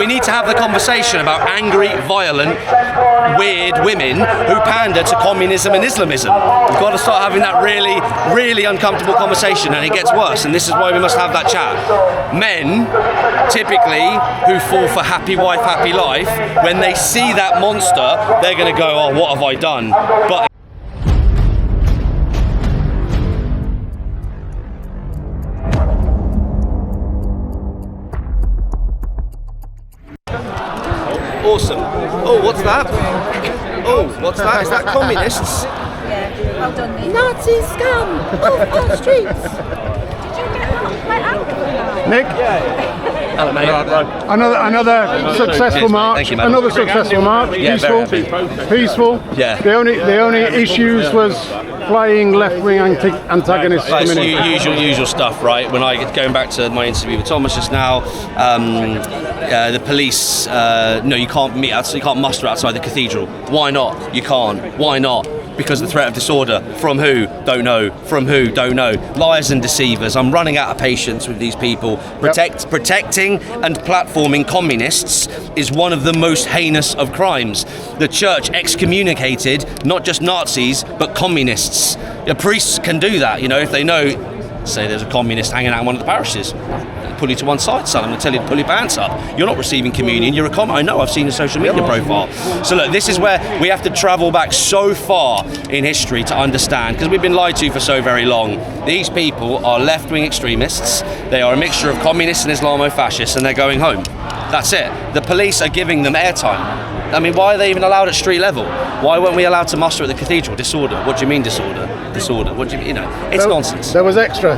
we need to have the conversation about angry, violent, weird women who pander to communism and Islamism. We've got to start having that really, really uncomfortable conversation, and it gets worse, and this is why we must have that chat. Men, typically, who fall for happy wife, happy life, when they see that monster, they're going to go, oh, what have I done? But awesome. Oh, what's that? Oh, what's that? Is that communists? Yeah, well done, Nick. Nazi scum off our streets. Did you get that? Nick, Hello, mate. another successful Cheers, mate. march. Thank you, man. Another successful march. Yeah, Peaceful. very happy. Peaceful. Yeah. The only issues was flying left-wing antagonists Like, coming in. usual stuff, right? When I get going back to my interview with Thomas just now, the police, no, you can't meet outside, you can't muster outside the cathedral. Why not? You can't. Why not? Because of the threat of disorder. From who? Don't know. From who? Don't know. Liars and deceivers. I'm running out of patience with these people. Protecting and platforming communists is one of the most heinous of crimes. The church excommunicated not just Nazis, but communists. Priests can do that, if they know, say there's a communist hanging out in one of the parishes. Pull you to one side, son. I'm going to tell you to pull your pants up. You're not receiving communion. You're a communist. I know. I've seen your social media profile. So look, this is where we have to travel back so far in history to understand, because we've been lied to for so very long. These people are left-wing extremists. They are a mixture of communists and Islamofascists, and they're going home. That's it. The police are giving them airtime. I mean, why are they even allowed at street level? Why weren't we allowed to muster at the cathedral? Disorder. What do you mean disorder? Disorder. What do you mean? It's nonsense. There was extra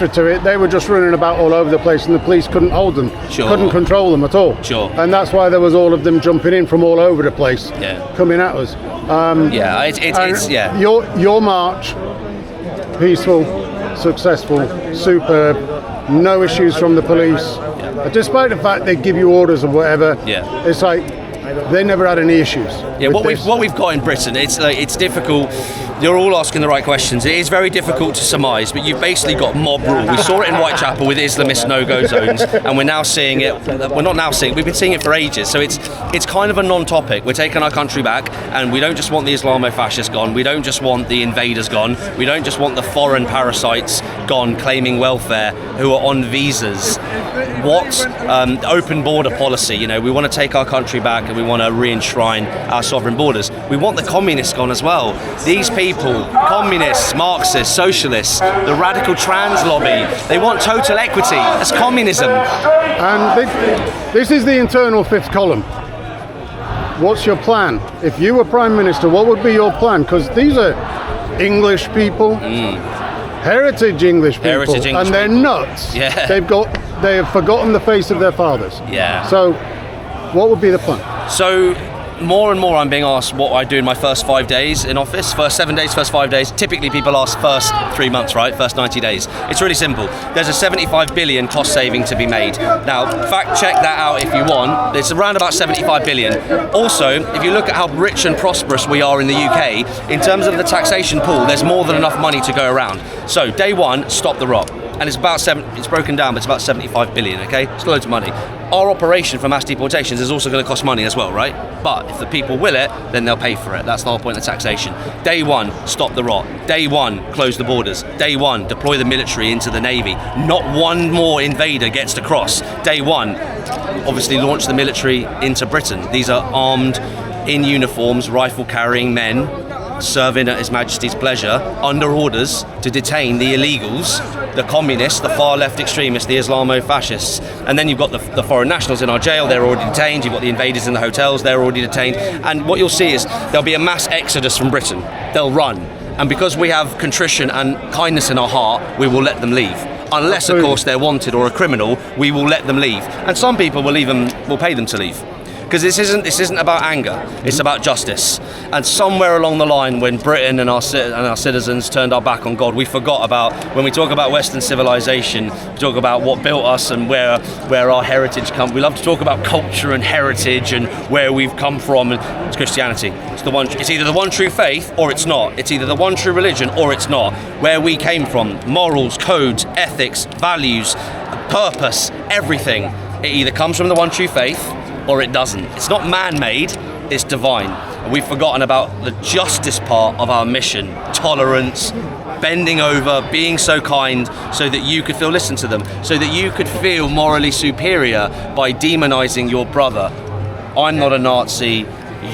to it. They were just running about all over the place, and the police couldn't hold them. Sure. Couldn't control them at all. Sure. And that's why there was all of them jumping in from all over the place. Yeah. Coming at us. It's yeah. Your march, peaceful, successful, superb. No issues from the police. Despite the fact they give you orders or whatever. Yeah. It's like they never had any issues. Yeah, what we've got in Britain, it's difficult. You're all asking the right questions. It is very difficult to surmise, but you've basically got mob rule. We saw it in Whitechapel with Islamist no-go zones, and we're now seeing it. We're not now seeing it. We've been seeing it for ages. So it's kind of a non-topic. We're taking our country back, and we don't just want the Islamofascists gone. We don't just want the invaders gone. We don't just want the foreign parasites gone claiming welfare who are on visas. What open border policy? We want to take our country back, and we want to re-enshrine our sovereign borders. We want the communists gone as well. These people, communists, Marxists, socialists, the radical trans lobby, they want total equity. That's communism. And this is the internal fifth column. What's your plan? If you were Prime Minister, what would be your plan? Because these are English people, heritage English people, and they're nuts. Yeah. They have forgotten the face of their fathers. Yeah. So, what would be the plan? So, more and more I'm being asked what I do in my first 5 days in office. First 7 days, first 5 days. Typically people ask first 3 months, right? First 90 days. It's really simple. There's a 75 billion cost saving to be made. Now, fact check that out if you want. It's around about 75 billion. Also, if you look at how rich and prosperous we are in the UK, in terms of the taxation pool, there's more than enough money to go around. So, day one, stop the rot. And it's broken down, but it's about 75 billion, okay? It's loads of money. Our operation for mass deportations is also going to cost money as well, right? But if the people will it, then they'll pay for it. That's the whole point of taxation. Day one, stop the rot. Day one, close the borders. Day one, deploy the military into the Navy. Not one more invader gets to cross. Day one, obviously launch the military into Britain. These are armed, in uniforms, rifle-carrying men, serving at His Majesty's pleasure, under orders to detain the illegals, the communists, the far left extremists, the Islamo-fascists. And then you've got the foreign nationals in our jail, they're already detained. You've got the invaders in the hotels, they're already detained. And what you'll see is there'll be a mass exodus from Britain. They'll run. And because we have contrition and kindness in our heart, we will let them leave. Unless, of course, they're wanted or a criminal, we will let them leave. And some people will pay them to leave. Because this isn't about anger, it's about justice. And somewhere along the line, when Britain and our citizens turned our back on God, we forgot about, when we talk about Western civilization, we talk about what built us and where our heritage comes. We love to talk about culture and heritage and where we've come from. And it's Christianity. It's either the one true faith or it's not. It's either the one true religion or it's not. Where we came from, morals, codes, ethics, values, purpose, everything. It either comes from the one true faith or it doesn't. It's not man-made, it's divine. And we've forgotten about the justice part of our mission. Tolerance, bending over, being so kind so that you could feel listened to them, so that you could feel morally superior by demonizing your brother. I'm not a Nazi,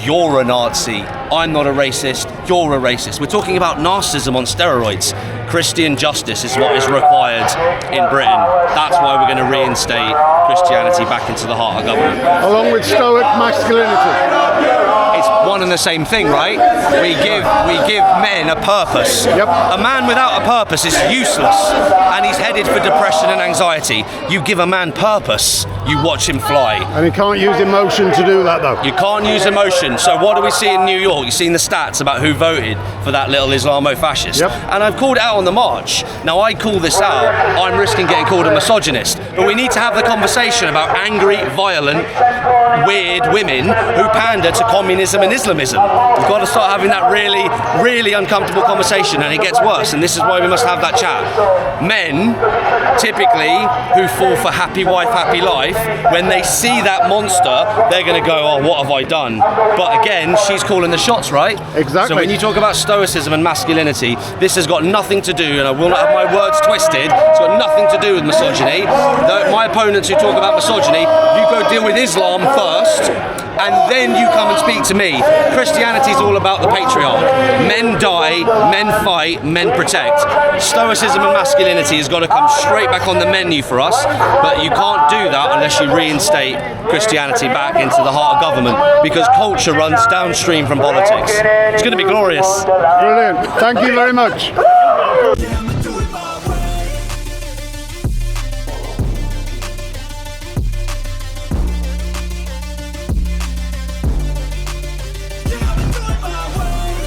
you're a Nazi. I'm not a racist, you're a racist. We're talking about narcissism on steroids. Christian justice is what is required in Britain. That's why we're going to reinstate Christianity back into the heart of government. Along with stoic masculinity. It's one and the same thing, right? We give men a purpose. Yep. A man without a purpose is useless, and he's headed for depression and anxiety. You give a man purpose, you watch him fly. And he can't use emotion to do that, though. You can't use emotion. So what do we see in New York? You've seen the stats about who voted for that little Islamofascist. Yep. And I've called it out on the march. Now I call this out, I'm risking getting called a misogynist. But we need to have the conversation about angry, violent, weird women who pander to communism and Islamism. We've got to start having that really, really uncomfortable conversation, and it gets worse, and this is why we must have that chat. Men, typically, who fall for happy wife, happy life, when they see that monster, they're going to go, oh, what have I done? But again, she's calling the shots, right? Exactly. So when you talk about stoicism and masculinity, this has got nothing to do, and I will not have my words twisted, it's got nothing to do with misogyny. My opponents who talk about misogyny, you go deal with Islam first, and then you come and speak to me. Christianity is all about the patriarch. Men die, men fight, men protect. Stoicism and masculinity has got to come straight back on the menu for us, but you can't do that unless you reinstate Christianity back into the heart of government, because culture runs downstream from politics. It's going to be glorious. Brilliant. Thank you very much.